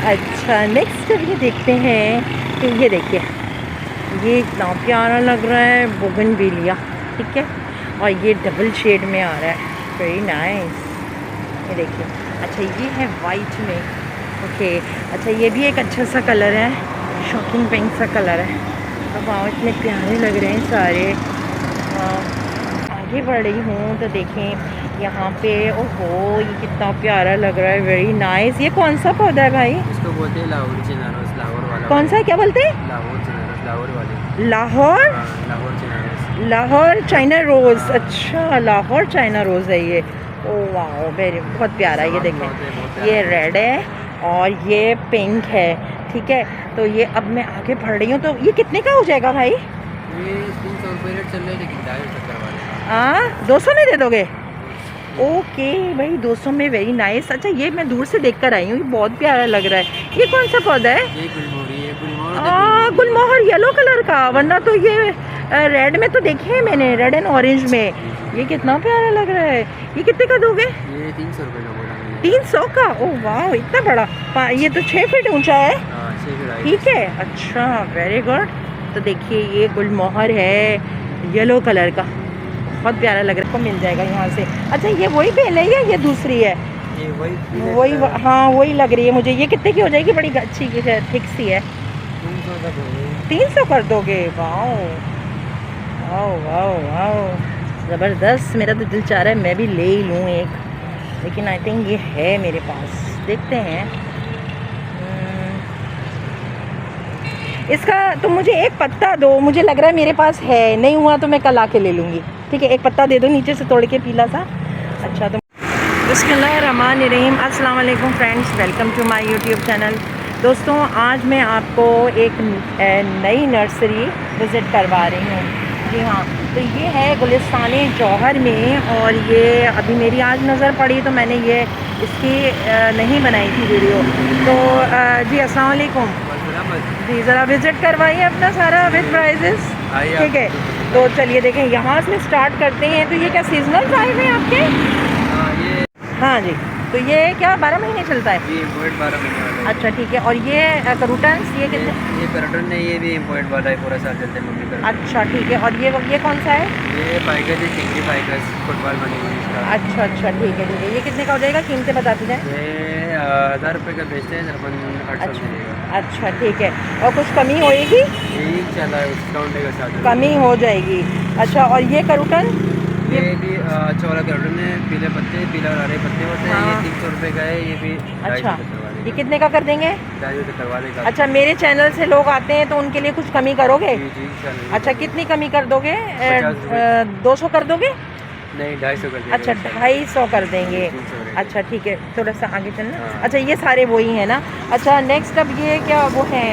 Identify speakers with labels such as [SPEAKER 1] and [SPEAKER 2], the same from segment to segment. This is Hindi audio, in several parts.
[SPEAKER 1] अच्छा नेक्स्ट ये देखते हैं कि ये देखिए ये इतना प्यारा लग रहा है बोगनविलिया, ठीक है, और ये डबल शेड में आ रहा है, वेरी नाइस। ये देखिए, अच्छा ये है वाइट में, ओके। अच्छा ये भी एक अच्छा सा कलर है, शॉकिंग पिंक सा कलर है। तो वाह इतने प्यारे लग रहे हैं सारे। आगे बढ़ रही हूँ तो देखें यहाँ पे, ओहो ये कितना प्यारा लग रहा है, वेरी नाइस। ये कौन सा पौधा है भाई?
[SPEAKER 2] इसको बोलते हैं लाहौर चिनारोस, लाहौर वाला।
[SPEAKER 1] कौन सा, क्या बोलते हैं?
[SPEAKER 2] लाहौर चिनारोस, लाहौर वाले।
[SPEAKER 1] Lahore?
[SPEAKER 2] Lahore China Rose,
[SPEAKER 1] Lahore China Rose. अच्छा लाहौर चाइना रोज़ है ये। ओ वाह वेरी, बहुत प्यारा। ये देखें ये रेड है और ये पिंक है, ठीक है। तो ये अब मैं आगे बढ़ रही हूँ, तो ये कितने का हो जाएगा भाई?
[SPEAKER 2] ये 300 रुपये रेट चल रहा है, लेकिन 250 करवा दें।
[SPEAKER 1] 200 में दे दोगे? ओके भाई 200 में, वेरी नाइस। अच्छा ये मैं दूर से देख कर आई हूँ, ये बहुत प्यारा लग रहा है। ये कौन सा पौधा है?
[SPEAKER 2] ये गुलमोहरी है, गुलमोहर।
[SPEAKER 1] गुलमोहर येलो कलर का, वरना तो ये रेड में तो देखे हैं मैंने, रेड एंड ऑरेंज में। ये कितना प्यारा लग रहा है। ये कितने का दोगे?
[SPEAKER 2] ये 300 रुपये का बोला मैंने।
[SPEAKER 1] 300 का? ओह वाह इतना बड़ा। ये तो 6 फीट ऊंचा है,
[SPEAKER 2] 6 फीट।
[SPEAKER 1] ठीक है। अच्छा वेरी गुड। तो देखिए ये गुलमोहर है येलो कलर का, बहुत प्यारा लग रहा है। को मिल जाएगा यहाँ से। अच्छा ये वही बेल है या ये दूसरी है?
[SPEAKER 2] ये
[SPEAKER 1] वही हाँ वही लग रही है मुझे। ये कितने की हो जाएगी? बड़ी अच्छी थिक सी है।
[SPEAKER 2] 300 का दोगे?
[SPEAKER 1] 300 कर दोगे? वाओ वाओ वाओ वाओ ज़बरदस्त। मेरा तो दिल चाह रहा है मैं भी ले ही लूँ एक, लेकिन आई थिंक ये है मेरे पास, देखते हैं। इसका तो मुझे एक पत्ता दो, मुझे लग रहा है मेरे पास है, नहीं हुआ तो मैं कल आके ले लूँगी, ठीक है। एक पत्ता दे दो नीचे से तोड़ के, पीला सा। अच्छा तो बिस्मिल्लाहिर्रहमानिर्रहीम, अस्सलाम वालेकुम friends, welcome to my YouTube channel. दोस्तों आज मैं आपको एक नई नर्सरी विज़िट करवा रही हूँ। जी हाँ, तो ये है गुलिस्तान जौहर में, और ये अभी मेरी आज नज़र पड़ी तो मैंने ये इसकी नहीं बनाई थी वीडियो। तो जी अस्सलाम वालेकुम जी, ज़रा विज़िट करवाइए अपना सारा विद प्राइजेस, ठीक है। तो चलिए देखें यहाँ से स्टार्ट करते हैं। तो ये क्या सीजनल टाइम है आपके? हाँ जी। तो ये क्या 12 महीने चलता है?
[SPEAKER 2] ये इम्पोर्ट 12 महीने वाला है।
[SPEAKER 1] अच्छा ठीक है। और ये करूटन्स ये कितने?
[SPEAKER 2] ये करटन है, ये भी इम्पोर्ट वाला है, पूरा साल चलते हैं मम्मी का।
[SPEAKER 1] अच्छा ठीक है। और ये कौन सा है?
[SPEAKER 2] ये फाइगस है, चिंगरी फाइगस, फुटबॉल बनी हुई है इसका।
[SPEAKER 1] अच्छा अच्छा ठीक है ठीक है। ये कितने का हो जाएगा? कीमतें बताते जाएँ।
[SPEAKER 2] ये 1000 रुपये का बेचते हैं, अपन 800
[SPEAKER 1] अच्छा
[SPEAKER 2] मिलेगा।
[SPEAKER 1] अच्छा ठीक है। और कुछ कमी होएगी?
[SPEAKER 2] यही चला है, डिस्काउंट के साथ
[SPEAKER 1] कमी हो जाएगी। अच्छा और ये करूटन?
[SPEAKER 2] ये भी अच्छा वाला करटन है, पीले पत्ते, पीला और हरे पत्ते होते हैं। ये 300 रुपये का है, ये भी 250
[SPEAKER 1] अच्छा
[SPEAKER 2] करवा देगा।
[SPEAKER 1] ये कितने का कर देंगे?
[SPEAKER 2] 250 करवा देगा।
[SPEAKER 1] अच्छा मेरे चैनल से लोग आते हैं तो उनके लिए कुछ कमी करोगे?
[SPEAKER 2] जी जी इंशाल्लाह।
[SPEAKER 1] अच्छा कितनी कमी कर दोगे?
[SPEAKER 2] 50 रुपये।
[SPEAKER 1] 200 कर दोगे?
[SPEAKER 2] नहीं 250 कर देगा।
[SPEAKER 1] अच्छा 250 कर देंगे।
[SPEAKER 2] 300
[SPEAKER 1] अच्छा ठीक है, थोड़ा सा आगे चलना।
[SPEAKER 2] हाँ।
[SPEAKER 1] अच्छा ये सारे वही हैं ना? अच्छा नेक्स्ट अब ये क्या वो है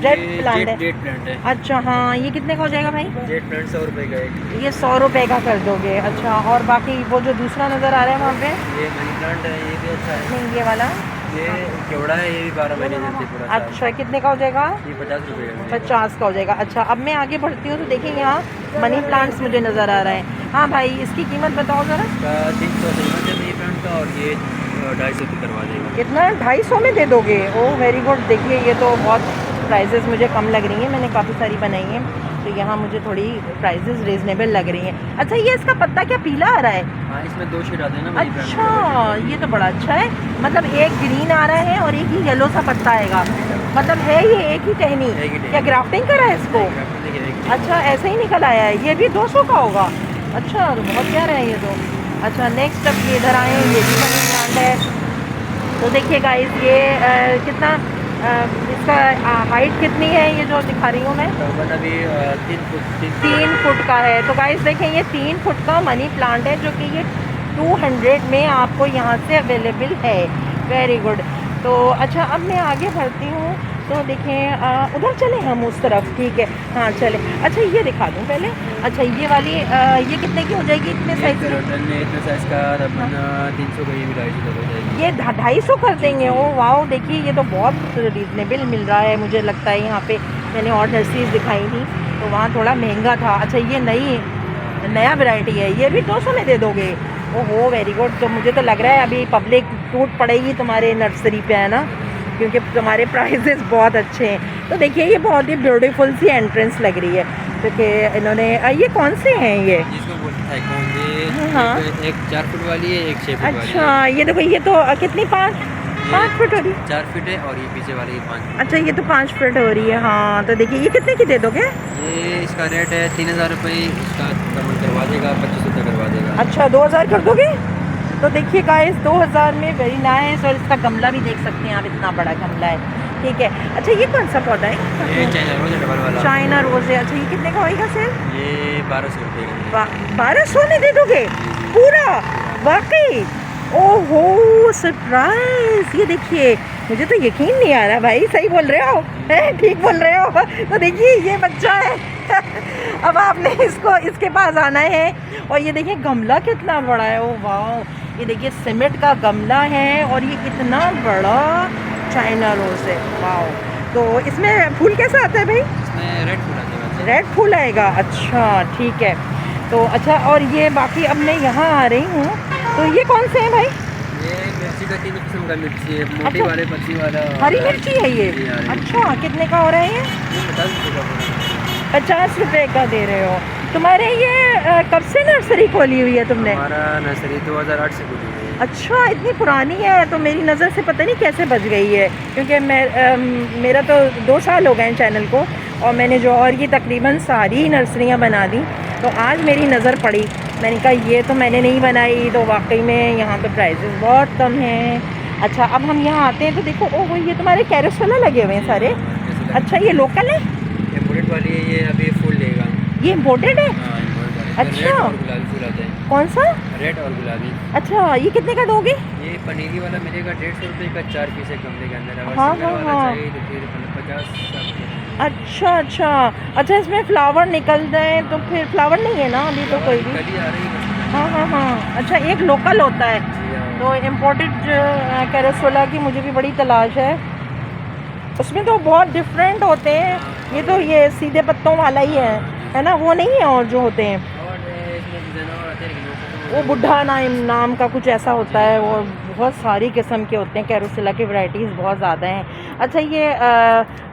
[SPEAKER 1] जेट प्लांट है?
[SPEAKER 2] जेट प्लांट है।
[SPEAKER 1] अच्छा हाँ, ये कितने का हो जाएगा भाई?
[SPEAKER 2] जेट प्लांट 100 रुपये का है।
[SPEAKER 1] ये 100 रुपये का कर दोगे। अच्छा और बाकी वो जो दूसरा नज़र आ रहा है वहाँ पे?
[SPEAKER 2] ये मनी प्लांट है, ये भी अच्छा है।
[SPEAKER 1] नहीं ये वाला?
[SPEAKER 2] ये केवड़ा है, ये भी 12 महीने चलते पूरा साल।
[SPEAKER 1] अच्छा कितने का हो जाएगा?
[SPEAKER 2] ये 50 रुपये का है।
[SPEAKER 1] 50 का हो जाएगा। अच्छा अब मैं आगे बढ़ती हूँ तो देखिए यहाँ मनी प्लांट्स मुझे नज़र आ रहे हैं। हाँ भाई इसकी कीमत बताओ ज़रा।
[SPEAKER 2] इसका 300 कीमत है मनी प्लांट का, और ये 250 रुपये करवा देगा।
[SPEAKER 1] कितना? 250 में दे दोगे? Oh very good. देखिए ये तो बहुत प्राइजेस मुझे कम लग रही हैं, मैंने काफ़ी सारी बनाई हैं तो यहाँ मुझे थोड़ी प्राइजेस रीज़नेबल लग रही हैं। अच्छा ये इसका पत्ता क्या पीला आ रहा है?
[SPEAKER 2] हाँ इसमें 2 शेड आते हैं ना मनी प्लांट
[SPEAKER 1] अच्छा ये तो बड़ा अच्छा है, मतलब एक ग्रीन आ रहा है और एक ही येलो सा पत्ता आएगा, मतलब है ये एक ही टहनी?
[SPEAKER 2] एक ही टहनी।
[SPEAKER 1] क्या ग्राफ्टिंग करा है इसको? अच्छा ऐसे ही निकल आया है। ये भी 200 का होगा? अच्छा तो बहुत प्यारा है ये तो। अच्छा नेक्स्ट अब ये इधर आए, ये भी मनी प्लांट है। तो देखिए गाइस ये कितना इसका हाइट कितनी है ये जो दिखा रही हूँ मैं?
[SPEAKER 2] अभी
[SPEAKER 1] 3 फुट का है। तो गाइस देखें ये 3 फुट का मनी प्लांट है जो कि ये 200 में आपको यहाँ से अवेलेबल है। Very good. तो अच्छा अब मैं आगे बढ़ती हूँ तो देखें उधर चले हम उस तरफ, ठीक है हाँ चले। अच्छा ये दिखा दूँ पहले। अच्छा ये वाली ये कितने की हो जाएगी? इतने साइज की?
[SPEAKER 2] इतने साइज का 300 का, ये भी 250 का हो जाएगी।
[SPEAKER 1] ये 250 कर देंगे? ओ वाओ देखिए ये तो बहुत रीज़नेबल मिल रहा है मुझे लगता है। यहाँ पे मैंने और नर्सरीज दिखाई थी तो वहाँ थोड़ा महंगा था। अच्छा ये नया वैरायटी है, ये भी 200 में दे दोगे? ओहो वेरी गुड। तो मुझे तो लग रहा है अभी पब्लिक टूट पड़ेगी तुम्हारे नर्सरी पे, है ना? क्योंकि तुम्हारे प्राइजेस बहुत अच्छे हैं। तो देखिए ये बहुत ही ब्यूटीफुल सी एंट्रेंस लग रही है, क्योंकि इन्होंने ये कौन से हैं ये?
[SPEAKER 2] जिसको बोलते हैं कौन,
[SPEAKER 1] हाँ।
[SPEAKER 2] एक 4 फुट वाली है, एक 6 फुट वाली है।
[SPEAKER 1] अच्छा ये देखो, ये तो कितनी 5 फुट हो रही है?
[SPEAKER 2] 4 फीट है और ये पीछे वाली 5
[SPEAKER 1] अच्छा ये तो 5 फुट हो रही है। हाँ तो देखिए ये कितने की दे दोगे?
[SPEAKER 2] ये इसका रेट है 3000 रुपये, इसका कमेंट करवा देगा, 2500 करवा देगा।
[SPEAKER 1] अच्छा 2000 कर दोगे? तो देखिए गाइस 2000 में वेरी नाइस। और इसका गमला भी देख सकते हैं आप, इतना बड़ा गमला है। ठीक है। अच्छा ये कौन सा पौधा है?
[SPEAKER 2] ये चाइना रोज है, डबल वाला
[SPEAKER 1] चाइना रोज है। अच्छा ये कितने का होएगा सेल?
[SPEAKER 2] ये 1200 रुपये का।
[SPEAKER 1] 1200 में दे दोगे पूरा? वाकई? ओहो सरप्राइज! ये देखिए मुझे तो यकीन नहीं आ रहा भाई, सही बोल रहे हो? हैं ठीक बोल रहे हो? तो देखिए ये बच्चा है अब आपने इसको इसके पास आना है। और ये देखिए गमला कितना बड़ा है। ओ वाह! ये देखिए सीमेंट का गमला है और ये इतना बड़ा चाइना रोज है। वाह! तो इसमें फूल कैसा आता है भाई?
[SPEAKER 2] इसमें रेड फूल आता है।
[SPEAKER 1] रेड फूल आएगा? अच्छा ठीक है। तो अच्छा और ये बाकी अब मैं यहाँ आ रही हूँ, तो ये कौन से हैं भाई?
[SPEAKER 2] ये मिर्ची का 3 किस्म का मिर्ची है, मोटी
[SPEAKER 1] अच्छा।
[SPEAKER 2] वाले, पतली वाला।
[SPEAKER 1] हरी मिर्ची है ये?
[SPEAKER 2] जी, हरी।
[SPEAKER 1] अच्छा कितने का हो रहा है ये?
[SPEAKER 2] 50 रुपये का।
[SPEAKER 1] 50 रुपए का दे रहे हो। तुम्हारे ये कब से नर्सरी खोली हुई है तुमने?
[SPEAKER 2] हमारा नर्सरी 2008 से खुली हुई है।
[SPEAKER 1] अच्छा इतनी पुरानी है, तो मेरी नज़र से पता नहीं कैसे बच गई है, क्योंकि मेरा तो 2 साल हो गए हैं चैनल को, और मैंने जौहर की तकरीबन सारी नर्सरियाँ बना दी। तो आज मेरी नज़र पड़ी, मैंने कहा ये तो मैंने नहीं बनाई। तो वाकई में यहाँ पे प्राइसेस बहुत कम हैं। अच्छा अब हम यहाँ आते हैं तो देखो, ओहो ये तुम्हारे कैरोसोला लगे हुए हैं सारे। अच्छा ये लोकल है?
[SPEAKER 2] इम्पोर्टेड वाली है ये, अभी फूल देगा।
[SPEAKER 1] ये इम्पोर्टेड है?
[SPEAKER 2] हाँ, imported वाली।
[SPEAKER 1] अच्छा।
[SPEAKER 2] रेड और गुलाबी फूल आते हैं।
[SPEAKER 1] कौन सा?
[SPEAKER 2] रेड और गुलाबी।
[SPEAKER 1] अच्छा ये कितने का दोगे?
[SPEAKER 2] ये पनीरी वाला मिलेगा 150 रुपये का, 4 पीस है गमले के अंदर। अगर
[SPEAKER 1] हाँ,
[SPEAKER 2] सिंगल
[SPEAKER 1] हाँ,
[SPEAKER 2] वाला
[SPEAKER 1] हाँ।
[SPEAKER 2] चाहिए तो फिर 50।
[SPEAKER 1] अच्छा अच्छा अच्छा इसमें फ्लावर निकल जाए तो फिर फ्लावर नहीं है ना अभी तो कोई भी?
[SPEAKER 2] कली आ रही है।
[SPEAKER 1] हाँ हाँ हाँ। अच्छा एक लोकल होता है,
[SPEAKER 2] जी हाँ।
[SPEAKER 1] तो इम्पोर्टेड कैरोसोला की मुझे भी बड़ी तलाश है। उसमें तो बहुत डिफरेंट होते हैं, ये तो ये सीधे पत्तों वाला ही है ना? वो नहीं है और जो होते हैं
[SPEAKER 2] और इसमें डिजाइन और आते हैं, लेकिन
[SPEAKER 1] वो बुढ़ा नाम का कुछ ऐसा होता है। वो बहुत सारी किस्म के होते हैं, कैरोसिला की वैरायटीज़ बहुत ज़्यादा हैं। अच्छा ये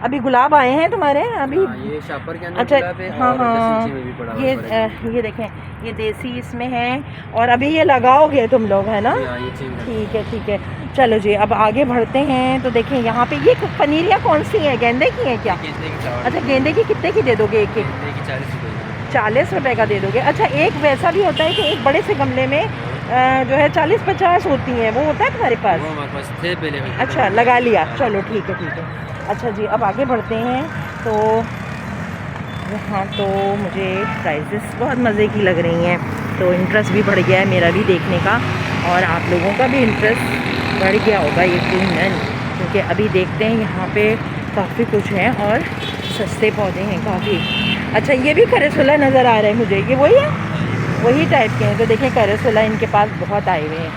[SPEAKER 1] अभी गुलाब आए हैं तुम्हारे अभी?
[SPEAKER 2] हाँ, ये शापर के अंदर
[SPEAKER 1] अच्छा
[SPEAKER 2] गुलाब है।
[SPEAKER 1] हाँ
[SPEAKER 2] और
[SPEAKER 1] हाँ
[SPEAKER 2] 10 इंची में भी पड़ा हुआ है।
[SPEAKER 1] ये देखें, ये देसी इसमें है, और अभी ये लगाओगे तुम लोग है ना?
[SPEAKER 2] जी हाँ, ये चीज़
[SPEAKER 1] ठीक है। चलो जी अब आगे बढ़ते हैं। तो देखें यहाँ पे ये पनीरियाँ कौन सी हैं? गेंदे की हैं क्या?
[SPEAKER 2] गेंदे की फ्लावर।
[SPEAKER 1] अच्छा गेंदे की कितने की दे दोगे? एक एक
[SPEAKER 2] गेंदे की 40 रुपये की।
[SPEAKER 1] 40 रुपए का दे दोगे? अच्छा एक वैसा भी होता है कि एक बड़े से गमले में जो है 40-50 होती हैं, वो होता है तुम्हारे पास?
[SPEAKER 2] वो हमारे पास थे पहले।
[SPEAKER 1] अच्छा लगा लिया, चलो ठीक है। अच्छा जी अब आगे बढ़ते हैं। तो यहाँ तो मुझे प्राइसेस बहुत मज़े की लग रही हैं, तो इंटरेस्ट भी बढ़ गया है मेरा भी देखने का, और आप लोगों का भी इंटरेस्ट बढ़ गया होगा यकीनन, क्योंकि अभी देखते हैं यहाँ पे काफ़ी कुछ है और सस्ते पौधे हैं काफ़ी। अच्छा ये भी कैरोसोला नज़र आ रहा है मुझे, ये वही है? वही टाइप के हैं। तो देखें कैरोसोला इनके पास बहुत आए हुए हैं,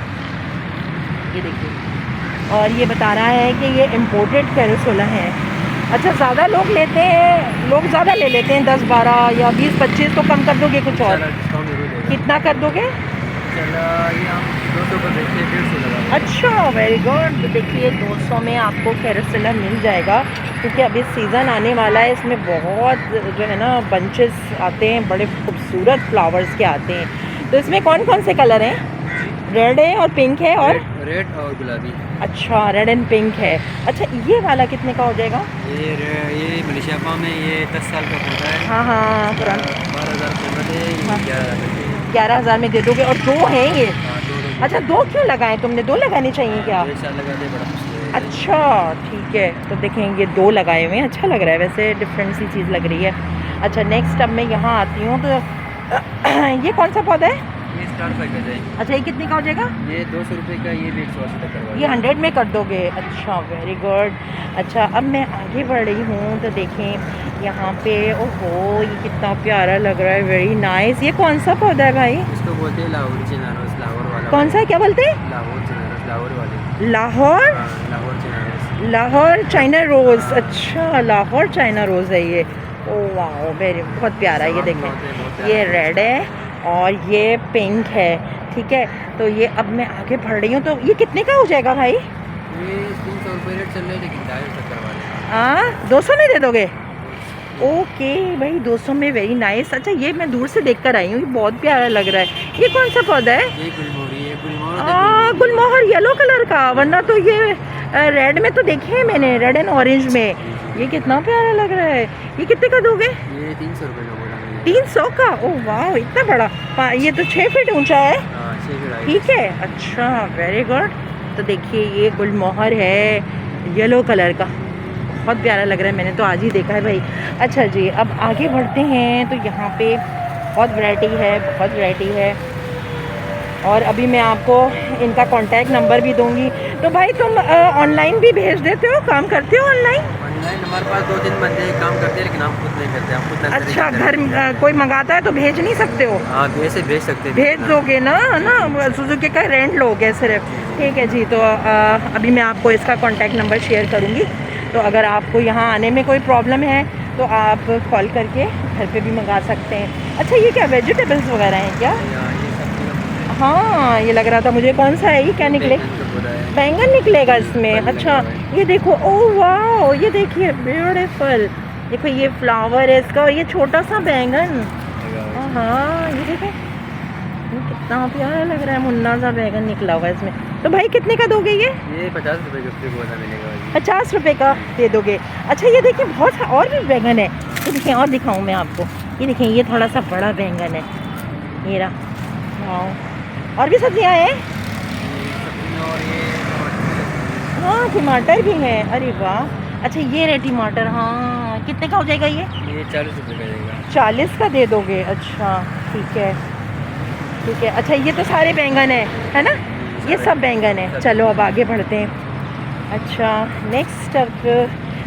[SPEAKER 1] ये देखिए, और ये बता रहा है कि ये इम्पोर्टेड कैरोसोला है। अच्छा ज़्यादा लोग लेते हैं, लोग ज़्यादा ले लेते हैं, 10-12 या 20-25, तो कम कर दोगे कुछ और?
[SPEAKER 2] डिस्काउंट जरूर देगा।
[SPEAKER 1] कितना कर दोगे?
[SPEAKER 2] चला ये हम 200 का देखते हैं, 150 लगा।
[SPEAKER 1] अच्छा वेरी गुड। तो देखिए 200 में आपको कैरोसोला मिल जाएगा, क्योंकि अभी सीज़न आने वाला है, इसमें बहुत जो है ना बंचेस आते हैं, बड़े खूबसूरत फ्लावर्स के आते हैं। तो इसमें कौन कौन से कलर हैं? रेड है और पिंक है और
[SPEAKER 2] रेड और गुलाबी।
[SPEAKER 1] अच्छा रेड एंड पिंक है। अच्छा ये वाला कितने का हो जाएगा?
[SPEAKER 2] ये मलेशिया फार्म है, ये 10 साल का पौधा है।
[SPEAKER 1] हाँ हाँ पुराना।
[SPEAKER 2] 12,000 कीमत है,
[SPEAKER 1] हाँ।
[SPEAKER 2] 11,000
[SPEAKER 1] 11,000 में दे दोगे? और 2 हैं ये?
[SPEAKER 2] हाँ, दो
[SPEAKER 1] अच्छा 2 क्यों लगाए तुमने? 2 लगाने चाहिए क्या?
[SPEAKER 2] 1 साल लगा दे, बड़ा खुश है।
[SPEAKER 1] अच्छा ठीक है। तो देखें ये 2 लगाए हुए हैं, अच्छा लग रहा है, वैसे डिफरेंट सी चीज़ लग रही है। अच्छा नेक्स्ट अब मैं यहाँ आती हूँ, तो ये कौन सा पौधा है?
[SPEAKER 2] ये स्टार पैकेज है।
[SPEAKER 1] अच्छा ये कितने का हो जाएगा?
[SPEAKER 2] ये 200 रुपये का, ये भी 180 तक करवा।
[SPEAKER 1] ये 100 में कर दोगे? अच्छा वेरी गुड। अच्छा अब मैं आगे बढ़ रही हूँ, तो देखें यहाँ पे, ओहो ये कितना प्यारा लग रहा है, वेरी नाइस। ये कौन सा पौधा है भाई?
[SPEAKER 2] इसको बोलते हैं लाहौर चिनारोस, लाहौर वाला।
[SPEAKER 1] कौन सा, क्या बोलते हैं?
[SPEAKER 2] लाहौर चिनारोस, लाहौर वाले।
[SPEAKER 1] लाहौर?
[SPEAKER 2] हाँ, Lahore China Rose.
[SPEAKER 1] Lahore China Rose. अच्छा लाहौर चाइना रोज़ है ये। ओ वाह वेरी, बहुत प्यारा है। ये देखें ये रेड है और ये पिंक है, ठीक है। तो ये अब मैं आगे बढ़ रही हूँ, तो ये कितने का हो जाएगा भाई?
[SPEAKER 2] ये 300 कोई रेट चल रहा है, लेकिन 250 तक करवा लेंगे।
[SPEAKER 1] हाँ 200 में दे दोगे? ओके भाई 200 में, वेरी नाइस। अच्छा ये मैं दूर से देख कर आई हूँ, ये बहुत प्यारा लग रहा है। ये कौन सा पौधा है?
[SPEAKER 2] ये गुलमोहरी है, गुलमोहर
[SPEAKER 1] गुलमोहर येलो कलर का, वरना तो ये रेड में तो देखे हैं मैंने, रेड एंड ऑरेंज में। ये कितना प्यारा लग रहा है। ये कितने का दोगे?
[SPEAKER 2] ये 300 रुपये का बोला मैंने।
[SPEAKER 1] 300 का? ओह वाह इतना बड़ा। ये तो 6 फीट ऊंचा है।
[SPEAKER 2] हाँ 6 फीट हाइट।
[SPEAKER 1] ठीक है, अच्छा वेरी गुड। तो देखिए ये गुलमोहर है येलो कलर का, बहुत प्यारा लग रहा है, मैंने तो आज ही देखा है भाई। अच्छा जी अब आगे बढ़ते हैं। तो यहाँ पे बहुत वैरायटी है, बहुत वैरायटी है। और अभी मैं आपको इनका कांटेक्ट नंबर भी दूंगी। तो भाई तुम ऑनलाइन भी भेज देते हो, काम करते हो ऑनलाइन?
[SPEAKER 2] ऑनलाइन हमारे पास 2-3 बंदे काम करते हैं, लेकिन हम खुद नहीं करते, हम खुद नर्सरी
[SPEAKER 1] अच्छा
[SPEAKER 2] करते हैं।
[SPEAKER 1] घर कोई मंगाता है तो भेज नहीं सकते हो?
[SPEAKER 2] हाँ वैसे भेज सकते हैं।
[SPEAKER 1] भेज दोगे ना? ना सुजुकी का रेंट लोगे सिर्फ। ठीक है जी। तो अभी मैं आपको इसका कांटेक्ट नंबर शेयर करूँगी। तो अगर आपको यहाँ आने में कोई प्रॉब्लम है तो आप कॉल करके घर पे भी मंगा सकते हैं। अच्छा ये क्या वेजिटेबल्स वगैरह हैं क्या?
[SPEAKER 2] ये सब
[SPEAKER 1] हाँ ये लग रहा था मुझे। कौन सा है ये, क्या निकले? बैंगन निकलेगा इसमें? अच्छा ये देखो, ओह वाह ये देखिए ब्यूटीफुल। देखो ये फ्लावर है इसका, और ये छोटा सा बैंगन। हाँ ये देखो ये कितना प्यारा लग रहा है, मुन्ना सा बैंगन निकला हुआ है इसमें। तो भाई कितने का दोगे ये?
[SPEAKER 2] 50 रुपये का फ्री पौधा मिलेगा।
[SPEAKER 1] 50 रुपये का दे दोगे? अच्छा ये देखिए बहुत सा और भी बैंगन है। ये देखिए और दिखाऊं मैं आपको, ये देखिए ये थोड़ा सा बड़ा बैंगन है, ये रहा। वाह और भी सब्जियां हैं।
[SPEAKER 2] और ये
[SPEAKER 1] हाँ टमाटर भी हैं, अरे वाह। अच्छा ये रहे टमाटर, हाँ कितने का हो जाएगा ये?
[SPEAKER 2] 40 रुपये का देगा।
[SPEAKER 1] 40 का दे दोगे? अच्छा ठीक है ठीक है। अच्छा ये तो सारे बैंगन है ना? ये सब बैंगन है। चलो अब आगे बढ़ते हैं। अच्छा नेक्स्ट अब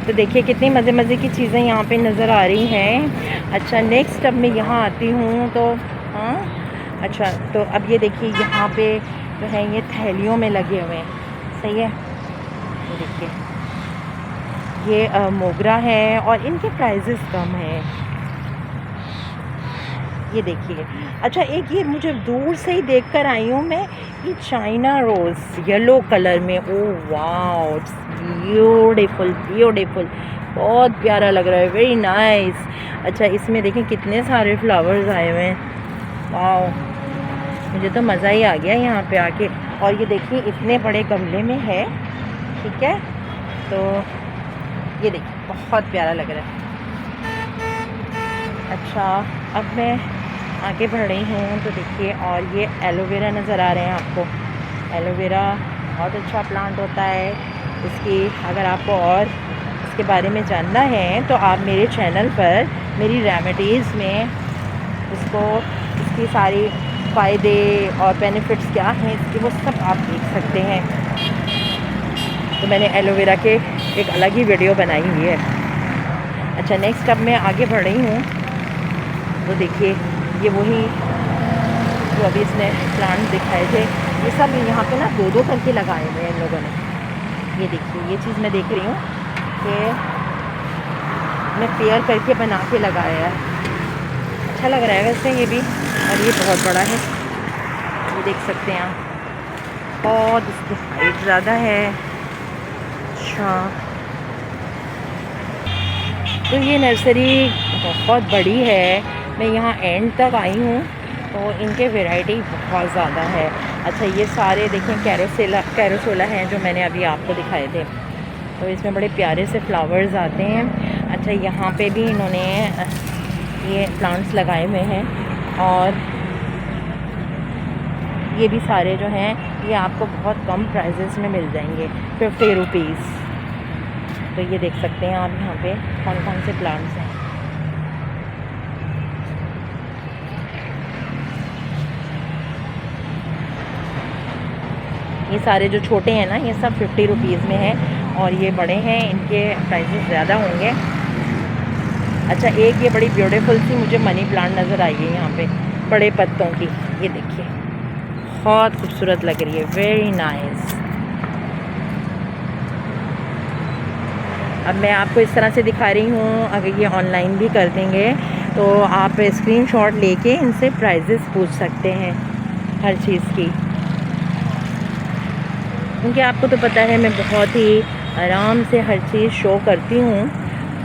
[SPEAKER 1] तो देखिए कितनी मज़े मज़े की चीज़ें यहाँ पे नज़र आ रही हैं। अच्छा नेक्स्ट अब मैं यहाँ आती हूँ तो हाँ अच्छा तो अब ये देखिए यहाँ पे जो है ये थैलियों में लगे हुए हैं, सही है। ये देखिए ये मोगरा है और इनके प्राइजेस कम हैं, ये देखिए। अच्छा एक ये मुझे दूर से ही देख कर आई हूँ मैं, ये चाइना रोज़ येलो कलर में। ओह वाह इट्स ब्यूटीफुल ब्यूटीफुल, बहुत प्यारा लग रहा है, वेरी नाइस। अच्छा इसमें देखें कितने सारे फ्लावर्स आए हुए हैं, वाह मुझे तो मज़ा ही आ गया यहाँ पे आके। और ये देखिए इतने बड़े गमले में है, ठीक है। तो ये देखिए बहुत प्यारा लग रहा है। अच्छा अब मैं आगे बढ़ रही हूँ तो देखिए और ये एलोवेरा नज़र आ रहे हैं आपको। एलोवेरा बहुत अच्छा प्लांट होता है, इसकी अगर आपको और इसके बारे में जानना है तो आप मेरे चैनल पर मेरी रेमेडीज़ में इसकी सारी फ़ायदे और बेनिफिट्स क्या हैं इसके वो सब आप देख सकते हैं। तो मैंने एलोवेरा के एक अलग ही वीडियो बनाई हुई है। अच्छा नेक्स्ट अब मैं आगे बढ़ रही हूँ तो देखिए ये वही जो अभी इसने प्लांट दिखाए थे, ये सब यहाँ पे ना दो करके लगाए हुए हैं इन लोगों ने। ये देखिए ये चीज़ मैं देख रही हूँ कि मैं पेयर करके बना के लगाया है, अच्छा लग रहा है वैसे ये भी। और ये बहुत बड़ा है, ये देख सकते हैं आप, बहुत इसकी हाइट ज़्यादा है। अच्छा तो ये नर्सरी बहुत बड़ी है, मैं यहाँ एंड तक आई हूँ तो इनके वैरायटी बहुत ज़्यादा है। अच्छा ये सारे देखें कैरोसेला हैं जो मैंने अभी आपको दिखाए थे, तो इसमें बड़े प्यारे से फ्लावर्स आते हैं। अच्छा यहाँ पे भी इन्होंने ये प्लांट्स लगाए हुए हैं और ये भी सारे जो हैं ये आपको बहुत कम प्राइजेस में मिल जाएंगे, 50 रुपीज़। तो ये देख सकते हैं आप यहाँ पे कौन कौन से प्लांट्स हैं। ये सारे जो छोटे हैं ना ये सब 50 रुपीज़ में हैं और ये बड़े हैं इनके प्राइसेस ज़्यादा होंगे। अच्छा एक ये बड़ी ब्यूटीफुल सी मुझे मनी प्लांट नज़र आई है यहाँ पे बड़े पत्तों की, ये देखिए बहुत खूबसूरत लग रही है, वेरी नाइस। अब मैं आपको इस तरह से दिखा रही हूँ, अगर ये ऑनलाइन भी कर देंगे तो आप स्क्रीनशॉट लेके इनसे प्राइजेस पूछ सकते हैं हर चीज़ की, क्योंकि आपको तो पता है मैं बहुत ही आराम से हर चीज़ शो करती हूँ।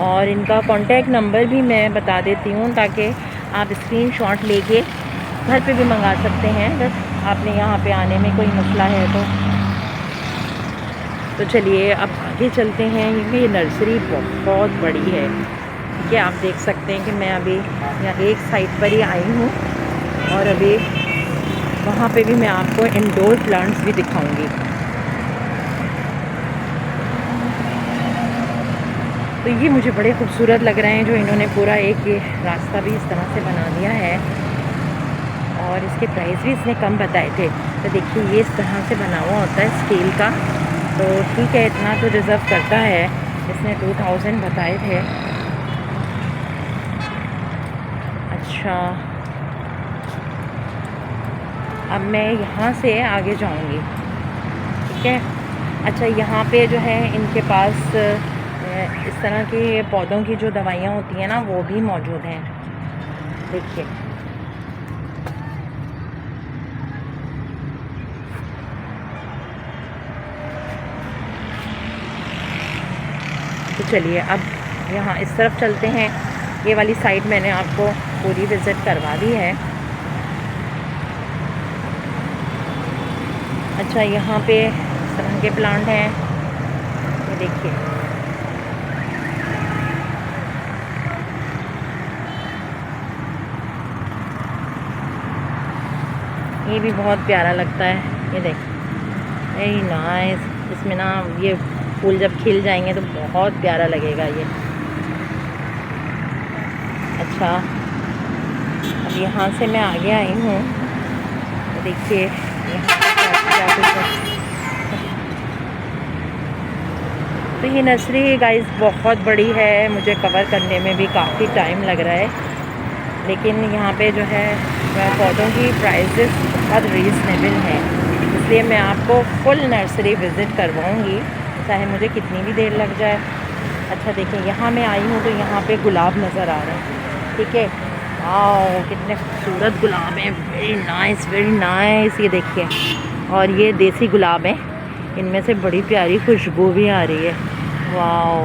[SPEAKER 1] और इनका कॉन्टैक्ट नंबर भी मैं बता देती हूँ ताकि आप स्क्रीनशॉट लेके घर पे भी मंगा सकते हैं अगर आपने यहाँ पे आने में कोई मसला है तो चलिए अब आगे चलते हैं क्योंकि ये नर्सरी बहुत बड़ी है। ठीक है, आप देख सकते हैं कि मैं अभी यहाँ एक साइड पर ही आई हूँ और अभी वहाँ पे भी मैं आपको इंडोर प्लांट्स भी दिखाऊंगी। तो ये मुझे बड़े खूबसूरत लग रहे हैं जो इन्होंने पूरा एक ये रास्ता भी इस तरह से बना दिया है और इसके प्राइस भी इसने कम बताए थे। तो देखिए ये इस तरह से बना हुआ होता है स्टील का, तो ठीक है इतना तो रिज़र्व करता है। इसने 2000 बताए थे। अच्छा, अब मैं यहाँ से आगे जाऊँगी। ठीक है, अच्छा यहाँ पे जो है इनके पास इस तरह के पौधों की जो दवाइयाँ होती हैं ना वो भी मौजूद हैं। देखिए तो चलिए अब यहाँ इस तरफ चलते हैं। ये वाली साइड मैंने आपको पूरी विज़िट करवा दी है। अच्छा, यहाँ पे इस तरह के प्लांट हैं, ये देखिए। ये भी बहुत प्यारा लगता है, ये देख, वेरी नाइस। इसमें ना ये फूल जब खिल जाएंगे तो बहुत प्यारा लगेगा ये। अच्छा, अब यहाँ से मैं आगे आई हूँ तो देखिए यहाँ क्या कुछ है। तो ये नर्सरी गाइस बहुत बड़ी है, मुझे कवर करने में भी काफ़ी टाइम लग रहा है, लेकिन यहाँ पे जो है पौधों की प्राइसेस बहुत रीज़नेबल हैं, इसलिए मैं आपको फुल नर्सरी विज़िट करवाऊँगी चाहे मुझे कितनी भी देर लग जाए। अच्छा देखिए यहाँ मैं आई हूँ तो यहाँ पे गुलाब नज़र आ रहे हैं। ठीक है, वाओ कितने खूबसूरत गुलाब हैं, वेरी नाइस वेरी नाइस। ये देखिए, और ये देसी गुलाब हैं, इनमें से बड़ी प्यारी खुशबू भी आ रही है। वाओ,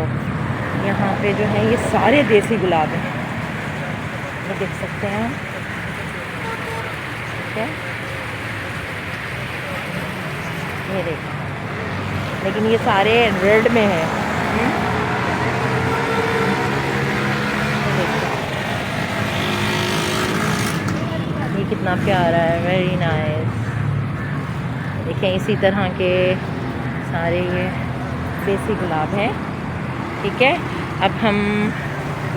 [SPEAKER 1] यहाँ पे जो है ये सारे देसी गुलाब हैं, ये देख सकते हैं। ठीक है, ये देखिए, लेकिन ये सारे रेड में है। ये कितना प्यारा है, वेरी नाइस। देखिए इसी तरह के सारे ये देसी गुलाब हैं। ठीक है, अब हम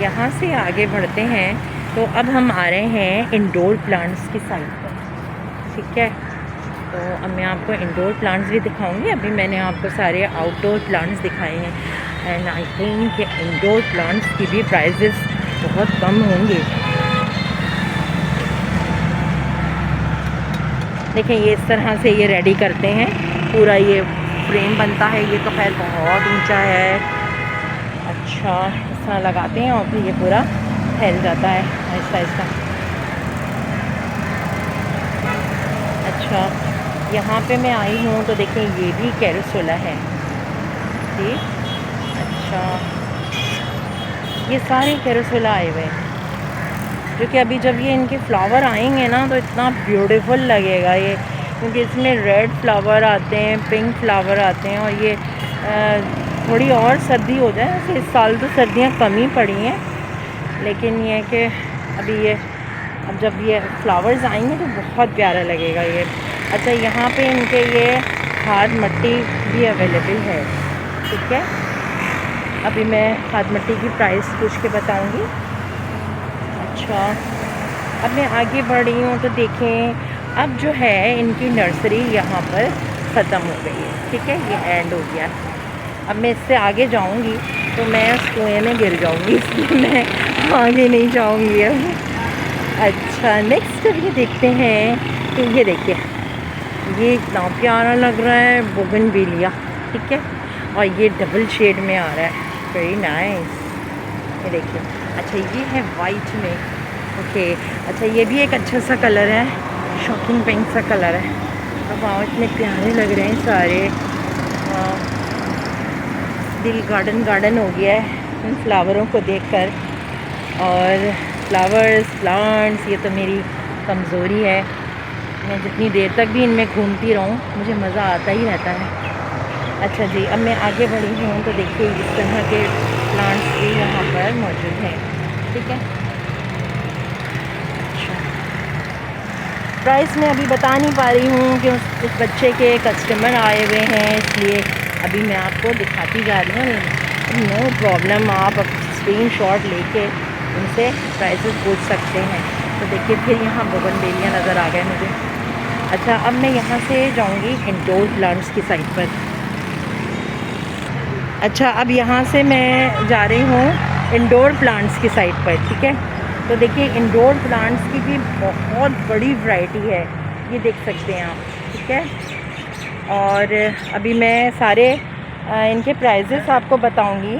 [SPEAKER 1] यहाँ से आगे बढ़ते हैं तो अब हम आ रहे हैं इंडोर प्लांट्स की साइड पर। ठीक है, तो अब मैं आपको इंडोर प्लांट्स भी दिखाऊंगी। अभी मैंने आपको सारे आउटडोर प्लांट्स दिखाए हैं and I think indoor plants की भी प्राइसेस बहुत कम होंगे। देखें ये इस तरह से ये रेडी करते हैं, पूरा ये फ्रेम बनता है। ये तो खैर बहुत ऊंचा है। अच्छा, इस तरह लगाते हैं और फिर ये पूरा फैल जाता है ऐसा ऐसा। अच्छा, यहाँ पे मैं आई हूँ तो देखें ये भी कैरोसोला है। ठीक, अच्छा, ये सारे कैरोसोला आए हुए हैं जो कि अभी जब ये इनके फ्लावर आएंगे ना तो इतना ब्यूटीफुल लगेगा ये, क्योंकि इसमें रेड फ्लावर आते हैं, पिंक फ्लावर आते हैं। और ये थोड़ी और सर्दी हो जाए, वैसे इस साल तो सर्दियाँ कम ही पड़ी हैं, लेकिन ये कि अभी ये अब जब ये फ्लावर्स आएंगे तो बहुत प्यारा लगेगा ये। अच्छा, यहाँ पे इनके ये खाद मिट्टी भी अवेलेबल है। ठीक है, अभी मैं खाद मिट्टी की प्राइस पूछ के बताऊँगी। अच्छा, अब मैं आगे बढ़ रही हूँ तो देखें अब जो है इनकी नर्सरी यहाँ पर ख़त्म हो गई है। ठीक है, ये एंड हो गया। अब मैं इससे आगे जाऊँगी तो मैं उस कुएँ में गिर जाऊँगी, इसलिए मैं आगे नहीं जाऊँगी अब। अच्छा, नेक्स्ट अब ये देखते हैं कि ये देखिए ये इतना प्यारा लग रहा है, बोगनविलिया। ठीक है, और ये डबल शेड में आ रहा है, वेरी नाइस। ये देखिए, अच्छा ये है वाइट में। ओके, अच्छा ये भी एक अच्छा सा कलर है, शॉकिंग पिंक सा कलर है। अब वाह, इतने प्यारे लग रहे हैं सारे। दिल गार्डन गार्डन हो गया है इन फ्लावरों को देखकर। और फ्लावर्स प्लांट्स ये तो मेरी कमज़ोरी है, मैं जितनी देर तक भी इनमें घूमती रहूँ मुझे मज़ा आता ही रहता है। अच्छा जी, अब मैं आगे बढ़ी हूँ तो देखिए इस तरह के प्लांट्स भी यहाँ पर मौजूद हैं। ठीक है, अच्छा प्राइस मैं अभी बता नहीं पा रही हूँ कि उस बच्चे के कस्टमर आए हुए हैं, इसलिए अभी मैं आपको दिखाती जा रही हूँ। नो प्रॉब्लम, आप स्क्रीनशॉट लेके उनसे प्राइसेस पूछ सकते हैं। तो देखिए फिर यहाँ बोगनवेलिया नज़र आ गए मुझे। अच्छा, अब मैं यहाँ से जाऊँगी इंडोर प्लांट्स की साइड पर। अच्छा, अब यहाँ से मैं जा रही हूँ इंडोर प्लांट्स की साइड पर। ठीक है, तो देखिए इंडोर प्लांट्स की भी बहुत बड़ी वैरायटी है, ये देख सकते हैं आप। ठीक है, और अभी मैं सारे इनके प्राइजेस आपको बताऊंगी।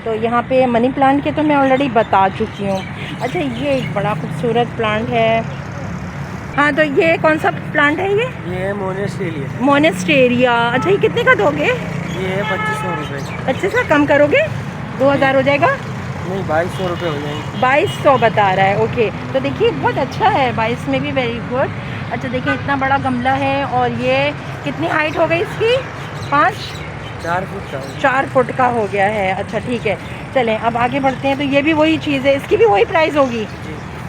[SPEAKER 1] तो यहाँ पे मनी प्लांट के तो मैं ऑलरेडी बता चुकी हूँ। अच्छा, ये एक बड़ा खूबसूरत प्लांट है। हाँ, तो ये कौन सा प्लांट है? ये
[SPEAKER 2] है मोनेस्टेरिया।
[SPEAKER 1] मोनेस्टेरिया। अच्छा, ये कितने का दोगे?
[SPEAKER 2] ये है 2500 रुपये।
[SPEAKER 1] 2500 कम करोगे? 2000 हो जाएगा?
[SPEAKER 2] नहीं, 2200 रुपये हो जाएंगे।
[SPEAKER 1] 2200 बता रहा है। ओके, तो देखिए बहुत अच्छा है, 22 में भी वेरी गुड। अच्छा देखिए इतना बड़ा गमला है, और ये कितनी हाइट हो गई इसकी?
[SPEAKER 2] 4 फुट का।
[SPEAKER 1] 4 फुट का हो गया है। अच्छा ठीक है, चलें अब आगे बढ़ते हैं। तो ये भी वही चीज़ है, इसकी भी वही प्राइस होगी,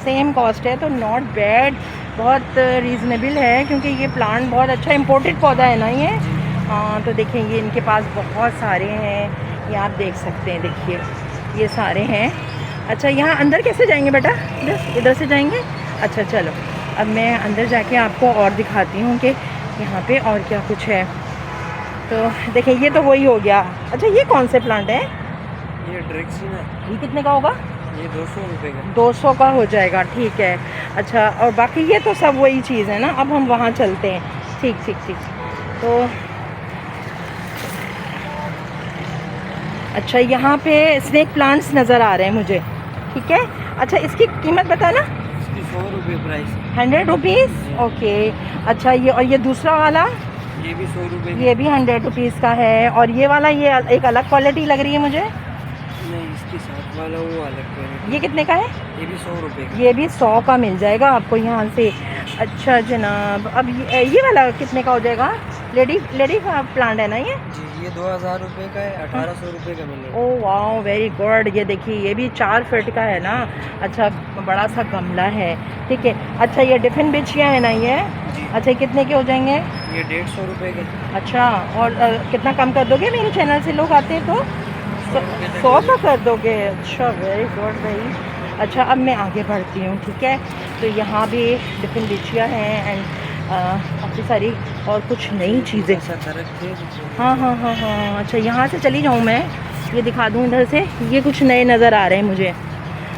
[SPEAKER 1] सेम कॉस्ट है, तो नॉट बैड, बहुत रीज़नेबल है, क्योंकि ये प्लांट बहुत अच्छा इम्पोर्टेड पौधा है ना ये। हाँ, तो देखें ये इनके पास बहुत सारे हैं, ये आप देख सकते हैं, देखिए ये सारे हैं। अच्छा, यहाँ अंदर कैसे जाएंगे बेटा? इधर से जाएंगे? अच्छा चलो, अब मैं अंदर जाके आपको और दिखाती हूँ कि यहाँ पे और क्या कुछ है। तो देखिए ये तो वही हो गया। अच्छा, ये कौन से प्लांट है?
[SPEAKER 2] ये ड्रेक्सिन है।
[SPEAKER 1] ये कितने का होगा?
[SPEAKER 2] ये 200 रुपये का।
[SPEAKER 1] 200 का हो जाएगा, ठीक है। अच्छा, और बाकी ये तो सब वही चीज़ है ना। अब हम वहाँ चलते हैं। ठीक ठीक ठीक। तो अच्छा, यहाँ पे स्नेक प्लांट्स नज़र आ रहे हैं मुझे। ठीक है, अच्छा इसकी कीमत बताना।
[SPEAKER 2] इसकी 100 रुपये प्राइस है।
[SPEAKER 1] 100 रुपीज़, ओके। अच्छा, ये और ये दूसरा वाला?
[SPEAKER 2] ये भी 100 रुपये।
[SPEAKER 1] ये भी 100 रुपीज़ का है। और ये वाला, ये एक अलग क्वालिटी लग रही है मुझे।
[SPEAKER 2] नहीं, इसके साथ वाला वो अलग है।
[SPEAKER 1] ये कितने का है?
[SPEAKER 2] ये भी 100 रुपये का।
[SPEAKER 1] ये भी 100 का मिल जाएगा आपको यहाँ से। अच्छा जनाब, अब ये वाला कितने का हो जाएगा? लेडी प्लांट है ना ये?
[SPEAKER 2] जी, ये 2000 रुपये का है, 1800 रुपये का मिलेगा।
[SPEAKER 1] ओह वाह, वेरी गुड। ये देखिए ये भी 4 फीट का है ना। अच्छा, बड़ा सा गमला है, ठीक है। अच्छा, ये डिफिन बिछिया है ना ये? अच्छा, ये कितने के हो जाएंगे?
[SPEAKER 2] ये 150 रुपये के।
[SPEAKER 1] अच्छा, और कितना कम कर दोगे? मेरे चैनल से लोग आते हैं तो 100 का कर दोगे? अच्छा, वेरी गुड भाई। अच्छा, अब मैं आगे बढ़ती हूँ, ठीक है। तो यहाँ भी डिफिन बिछिया हैं एंड काफ़ी सारी और कुछ नई चीज़ें। हाँ हाँ हाँ हाँ। अच्छा, यहाँ से चली जाऊँ मैं, ये दिखा दूँ इधर से। ये कुछ नए नज़र आ रहे हैं मुझे।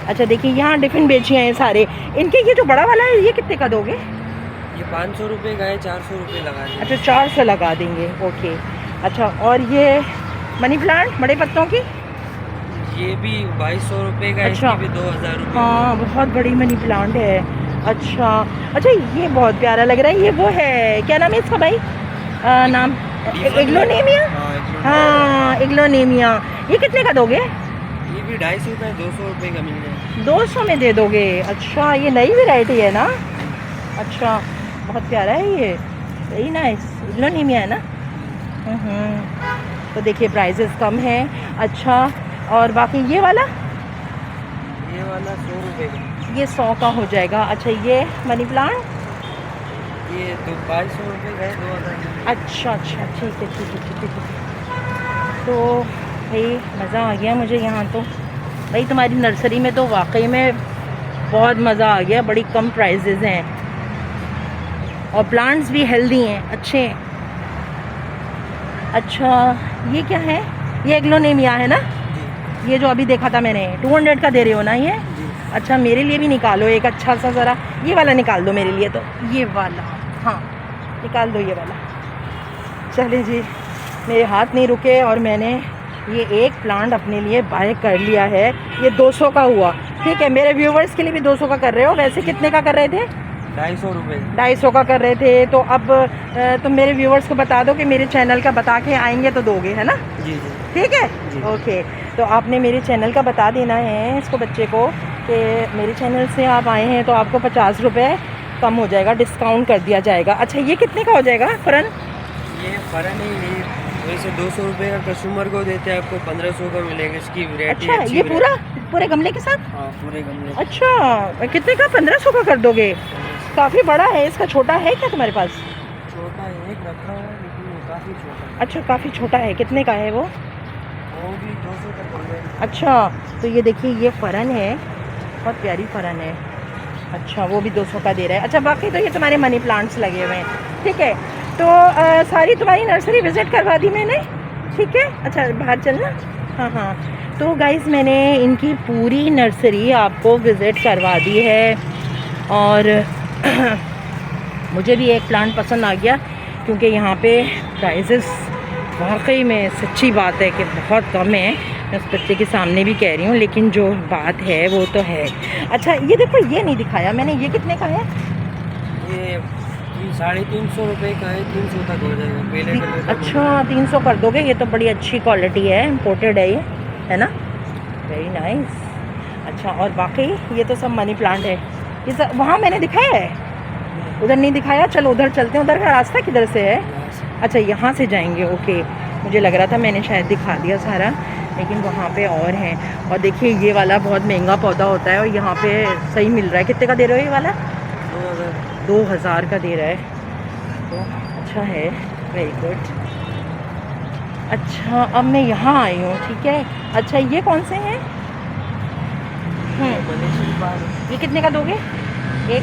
[SPEAKER 1] अच्छा देखिए, यहाँ डिफिन बेचियाँ हैं सारे। इनके ये जो बड़ा वाला है ये कितने का दोगे?
[SPEAKER 2] ये 500 रुपये का है, 400 रुपये लगा देंगे।
[SPEAKER 1] अच्छा, 400 लगा देंगे, ओके। अच्छा, और ये मनी प्लांट बड़े पत्तों की?
[SPEAKER 2] ये भी 2200 रुपये का है।
[SPEAKER 1] अच्छा,
[SPEAKER 2] इसकी भी 2000 रुपये।
[SPEAKER 1] हाँ, बहुत बड़ी मनी प्लांट है। अच्छा अच्छा, ये बहुत प्यारा लग रहा है। ये वो है, क्या नाम है इसका भाई? नाम एग्लोनेमिया। हाँ, एग्लोनेमिया। ये कितने का दोगे?
[SPEAKER 2] ये भी 250 का है, 200 रुपये का मिल जाएगा।
[SPEAKER 1] 200 में दे दोगे? अच्छा, ये नई वैरायटी है ना? अच्छा, बहुत प्यारा है ये, वेरी नाइस। एग्लोनेमिया है ना? तो देखिए प्राइसेस कम है। अच्छा, और बाकी ये वाला?
[SPEAKER 2] ये वाला 100 रुपये का।
[SPEAKER 1] ये 100 का हो जाएगा। अच्छा, ये मनी प्लांट?
[SPEAKER 2] ये तो 2200 रुपये का है, 2000।
[SPEAKER 1] अच्छा अच्छा, ठीक है ठीक है ठीक है ठीक है। तो भाई मज़ा आ गया मुझे यहाँ। तो भाई तुम्हारी नर्सरी में तो वाकई में बहुत मज़ा आ गया, बड़ी कम प्राइसेस हैं और प्लांट्स भी हेल्दी हैं, अच्छे हैं। अच्छा, ये क्या है? ये एग्लोनेमिया है ना? ये जो अभी देखा था मैंने, 200 का दे रहे हो ना ये? अच्छा, मेरे लिए भी निकालो एक अच्छा सा, ज़रा ये वाला निकाल दो मेरे लिए। तो ये वाला, हाँ निकाल दो ये वाला। चले जी, मेरे हाथ नहीं रुके और मैंने ये एक प्लांट अपने लिए बाय कर लिया है। ये 200 का हुआ, ठीक है। मेरे व्यूवर्स के लिए भी 200 का कर रहे हो? वैसे कितने का कर रहे थे?
[SPEAKER 2] 250 रुपये।
[SPEAKER 1] 250 का कर रहे थे। तो अब तुम मेरे व्यूवर्स को बता दो कि मेरे चैनल का बता के आएंगे तो दोगे, है ना?
[SPEAKER 2] जी जी।
[SPEAKER 1] ठीक है
[SPEAKER 2] जी।
[SPEAKER 1] ओके। तो आपने मेरे चैनल का बता देना है इसको बच्चे को कि मेरे चैनल से आप आए हैं तो आपको 50 रुपये कम हो जाएगा, डिस्काउंट कर दिया जाएगा। अच्छा ये कितने का हो जाएगा फ़रन?
[SPEAKER 2] ये फ़रन ही नहीं, वैसे 200 रुपये का कस्टमर को देते हैं, आपको 1500 का मिलेगा। इसकी वैरायटी
[SPEAKER 1] अच्छा
[SPEAKER 2] अच्छी
[SPEAKER 1] ये
[SPEAKER 2] variety-
[SPEAKER 1] पूरे गमले के साथ?
[SPEAKER 2] हाँ पूरे गमले।
[SPEAKER 1] अच्छा कितने का? 1500 का कर दोगे? काफ़ी बड़ा है, इसका छोटा है क्या तुम्हारे पास?
[SPEAKER 2] छोटा एक रखा हुआ है लेकिन वो काफ़ी छोटा है।
[SPEAKER 1] अच्छा काफ़ी छोटा है, कितने का है वो?
[SPEAKER 2] वो भी 200 तक हो जाएगा।
[SPEAKER 1] अच्छा तो ये देखिए ये फ़रन है, बहुत प्यारी फ़रन है। अच्छा वो भी 200 का दे रहा है। अच्छा बाकी तो ये तुम्हारे मनी प्लांट्स लगे हुए हैं, ठीक है। तो सारी तुम्हारी नर्सरी विज़िट करवा दी मैंने, ठीक है। अच्छा बाहर चलना। हाँ हाँ तो गाइज़ मैंने इनकी पूरी नर्सरी आपको विज़िट करवा दी है और मुझे भी एक प्लांट पसंद आ गया क्योंकि यहाँ पे प्राइजेस वाकई में सच्ची बात है कि बहुत कम है। मैं उस बच्चे के सामने भी कह रही हूँ लेकिन जो बात है वो तो है। अच्छा ये देखो ये नहीं दिखाया मैंने, ये कितने का है?
[SPEAKER 2] ये 350 रुपये का है, 300 तक हो जाएगा पहले कलर का।
[SPEAKER 1] अच्छा 300 कर दोगे? ये तो बड़ी अच्छी क्वालिटी है, इम्पोर्टेड है ये, है ना? Very nice. अच्छा और बाकी ये तो सब मनी प्लांट है। ये सब वहाँ मैंने दिखाया है? उधर नहीं दिखाया, चलो उधर चलते हैं। उधर का रास्ता किधर से है? अच्छा यहाँ से जाएंगे, ओके। मुझे लग रहा था मैंने शायद दिखा दिया सारा, लेकिन वहाँ पे और हैं। और देखिए ये वाला बहुत महंगा पौधा होता है और यहाँ पे सही मिल रहा है। कितने का दे रहे हो ये वाला? 2000 का दे रहा है, तो अच्छा है, वेरी गुड। अच्छा अब मैं यहाँ आई हूँ, ठीक है। अच्छा ये कौन से हैं? ये कितने का दोगे? एक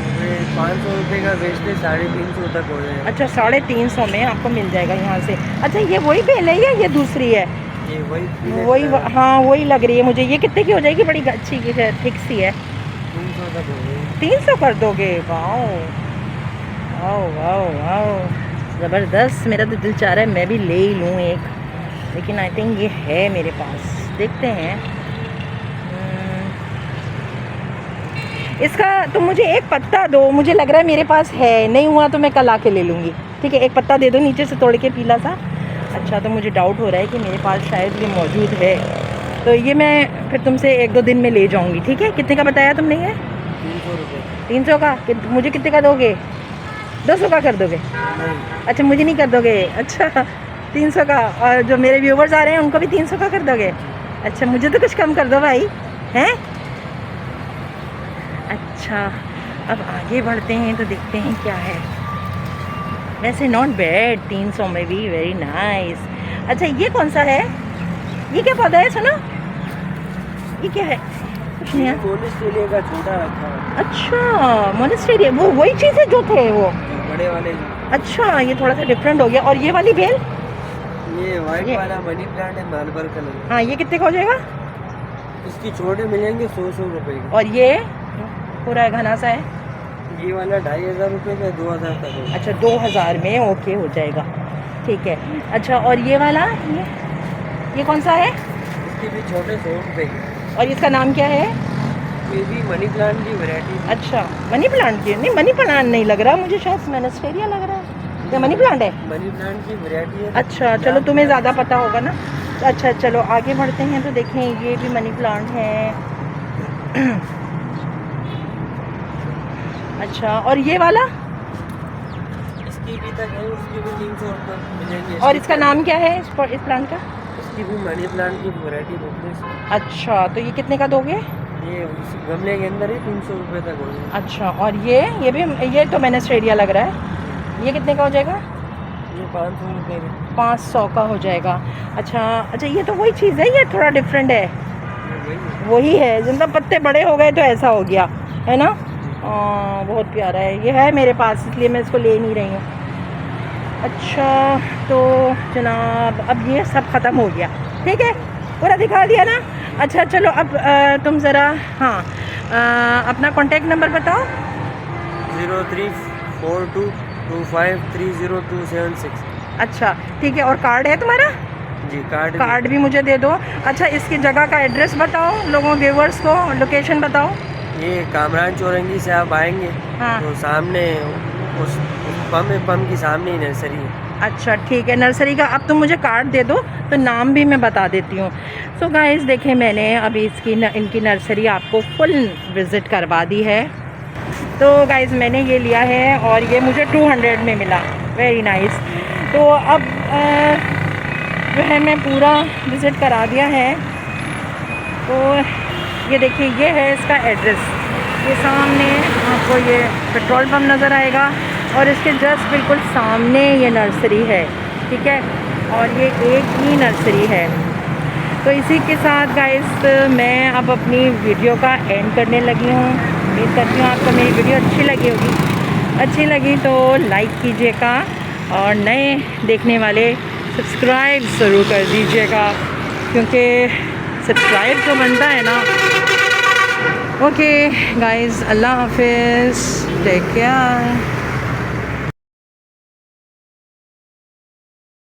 [SPEAKER 2] 500 रुपये का बेचते, 350 तक हो जाएगा।
[SPEAKER 1] अच्छा 350 में आपको मिल जाएगा यहाँ से। अच्छा ये वही बेल है या ये दूसरी है?
[SPEAKER 2] ये
[SPEAKER 1] वही हाँ वही लग रही है मुझे। ये कितने की हो जाएगी? बड़ी अच्छी की है, थिक सी है।
[SPEAKER 2] 300 तक हो जाएगी।
[SPEAKER 1] 300 कर दोगे? वाओ वाओ वाओ वाओ ज़बरदस्त। मेरा तो दिल चाह रहा है मैं भी ले ही लूँ एक, लेकिन आई थिंक ये है मेरे पास, देखते हैं। इसका तो मुझे एक पत्ता दो, मुझे लग रहा है मेरे पास है, नहीं हुआ तो मैं कल आके ले लूँगी, ठीक है। एक पत्ता दे दो नीचे से तोड़ के पीला सा। अच्छा तो मुझे डाउट हो रहा है कि मेरे पास शायद ये मौजूद है, तो ये मैं फिर तुमसे 1-2 दिन में ले जाऊँगी, ठीक है। कितने का बताया तुमने ये?
[SPEAKER 2] 300 रुपये।
[SPEAKER 1] 300 का? मुझे कितने का दोगे? 200 का कर दोगे?
[SPEAKER 2] नहीं
[SPEAKER 1] अच्छा मुझे नहीं कर दोगे? अच्छा 300 का। और जो मेरे व्यूवर्स आ रहे हैं उनको भी 300 का कर दोगे? अच्छा मुझे तो कुछ कम कर दो भाई, हैं? अच्छा अब आगे बढ़ते हैं तो देखते हैं क्या है। वैसे नॉट बैड, 300 में भी, वेरी नाइस। अच्छा ये कौन सा है? ये क्या पौधा है? सुनो ये क्या है? कुछ नहीं है।
[SPEAKER 2] मोनेस्टेरिया का छोटा रखा है।
[SPEAKER 1] अच्छा मोनेस्टेरिया, वो वही चीज़ है जो थे वो?
[SPEAKER 2] बड़े वाले
[SPEAKER 1] अच्छा ये थोड़ा सा डिफरेंट हो गया। और ये वाली बेल?
[SPEAKER 2] ये वाइट
[SPEAKER 1] ये-
[SPEAKER 2] वाला मनी प्लांट है, मार्बल कलर।
[SPEAKER 1] हाँ ये कितने का हो जाएगा?
[SPEAKER 2] इसकी छोटे मिलेंगे 100 रुपये के।
[SPEAKER 1] और ये पूरा घना सा है?
[SPEAKER 2] ये वाला 2500 रुपये का 2000 तक होगा।
[SPEAKER 1] अच्छा 2000 में ओके हो जाएगा, ठीक है। अच्छा और ये वाला ये कौन सा है?
[SPEAKER 2] इसके भी छोटे 100 रुपये के।
[SPEAKER 1] और इसका नाम क्या है?
[SPEAKER 2] ये भी मनी प्लांट की वैरायटी।
[SPEAKER 1] अच्छा मनी प्लांट की? नहीं मनी प्लांट नहीं लग रहा मुझे, शायद मोनेस्टेरिया लग रहा है। ये मनी प्लांट है?
[SPEAKER 2] मनी प्लांट की वैरायटी है।
[SPEAKER 1] अच्छा चलो तुम्हें ज़्यादा पता होगा ना। अच्छा चलो आगे बढ़ते हैं तो देखें ये भी मनी प्लांट है। अच्छा और ये वाला?
[SPEAKER 2] इसकी भी तक है, उसकी भी 300 रुपये मिलेंगे।
[SPEAKER 1] और इसका नाम क्या है इस प्लांट का?
[SPEAKER 2] इसकी भी मनी प्लांट की वैरायटी होती है।
[SPEAKER 1] अच्छा तो ये कितने का दोगे?
[SPEAKER 2] ये उस गमले के अंदर ही 300 रुपये तक हो जाएगा।
[SPEAKER 1] अच्छा और ये भी, ये तो मोनेस्टेरिया लग रहा है, ये कितने का हो जाएगा?
[SPEAKER 2] ये 500 रुपये का।
[SPEAKER 1] 500 का हो जाएगा। अच्छा अच्छा ये तो वही चीज़ है, ये थोड़ा डिफरेंट है।
[SPEAKER 2] वही है।
[SPEAKER 1] वही है, मतलब पत्ते बड़े हो गए तो ऐसा हो गया है ना। बहुत प्यारा है, ये है मेरे पास इसलिए मैं इसको ले नहीं रही हूँ। अच्छा तो जनाब अब ये सब ख़त्म हो गया, ठीक है, पूरा दिखा दिया ना। अच्छा चलो अब तुम ज़रा हाँ अपना कॉन्टेक्ट नंबर बताओ।
[SPEAKER 2] 0342253026।
[SPEAKER 1] अच्छा ठीक है, और कार्ड है तुम्हारा?
[SPEAKER 2] जी कार्ड
[SPEAKER 1] कार्ड भी मुझे दे दो। अच्छा इसकी जगह का एड्रेस बताओ लोगों व्यूवर्स को, लोकेशन बताओ।
[SPEAKER 2] ये कामरान चौरंगी से आप आएंगे
[SPEAKER 1] हाँ।
[SPEAKER 2] तो सामने उस पंप के सामने ही नर्सरी है।
[SPEAKER 1] अच्छा ठीक है, नर्सरी का अब तुम मुझे कार्ड दे दो तो नाम भी मैं बता देती हूँ। सो गाइस देखें, मैंने अभी इनकी नर्सरी आपको फुल विज़िट करवा दी है। तो गाइस मैंने ये लिया है और ये मुझे 200 में मिला, वेरी नाइस। तो अब जो है मैं पूरा विज़िट करा दिया है। तो ये देखिए, ये है इसका एड्रेस। ये सामने आपको ये पेट्रोल पंप नज़र आएगा और इसके जस्ट बिल्कुल सामने ये नर्सरी है, ठीक है। और ये एक ही नर्सरी है। तो इसी के साथ गाइस मैं अब अपनी वीडियो का एंड करने लगी हूँ। उम्मीद करती हूँ आपको मेरी वीडियो अच्छी लगी होगी। अच्छी लगी तो लाइक कीजिएगा और नए देखने वाले सब्सक्राइब ज़रूर कर दीजिएगा, क्योंकि सब्सक्राइब तो बनता है ना। ओके गाइस, अल्लाह हाफिज़, टेक केयर।